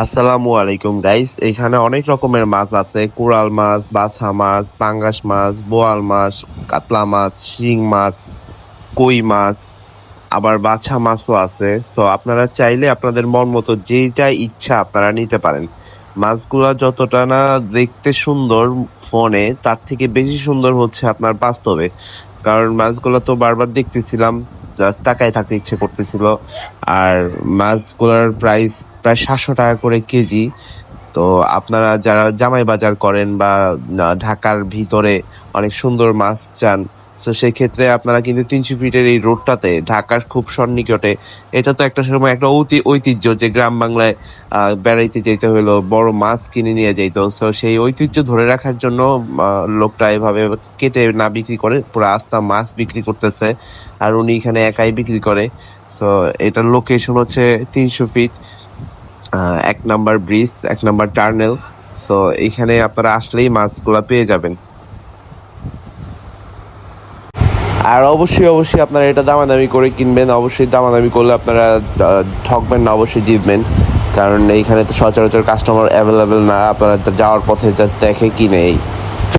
আসসালামু আলাইকুম গাইস। এখানে অনেক রকমের মাছ আছে: কোরাল মাছ, বাছা মাছ, পাঙ্গাস মাছ, বোয়াল মাছ, কাতলা মাছ, শিং মাছ, কই মাছ, আবার বাছা মাছও আছে। সো আপনারা চাইলে আপনাদের মন মতো যেটা ইচ্ছা আপনারা নিতে পারেন। মাছগুলা যতটা না দেখতে সুন্দর ফোনে, তার থেকে বেশি সুন্দর হচ্ছে আপনার বাস্তবে। কারণ মাছগুলো তো বারবার দেখতেছিলাম, জাস্ট তাকায় থাকতে ইচ্ছে করতেছিল। আর মাছগুলোর প্রাইস প্রায় 700 টাকা করে কেজি। তো আপনারা যারা জামাই বাজার করেন বা ঢাকার ভিতরে অনেক সুন্দর মাছ চান, তো সেক্ষেত্রে আপনারা কিন্তু 300 ফিটের এই রোডটাতে, ঢাকার খুব সন্নিকটে, এটা তো একটা সময় একটা ঐতিহ্য যে গ্রাম বাংলায় বেড়াইতে যেতে হলো, বড় মাছ কিনে নিয়ে যাইতো। তো সেই ঐতিহ্য ধরে রাখার জন্য লোকটা এভাবে কেটে না বিক্রি করে, পুরো আস্তা মাছ বিক্রি করতেছে। আর উনি এখানে একাই বিক্রি করে। সো এটার লোকেশন হচ্ছে 300 feet, 1 number bridge, 1 number tunnel. So এখানে আপনারা আসলেই মাছগুলা পেয়ে যাবেন। আর অবশ্যই অবশ্যই আপনারা এটা দামাদামি করে কিনবেন। অবশ্যই দামাদামি করলে আপনারা ঠকবেন না, অবশ্যই জিতবেন। কারণ এইখানে তো সচরাচর কাস্টমার অ্যাভেলেবেল না, আপনারা যাওয়ার পথে জাস্ট দেখে কিনে।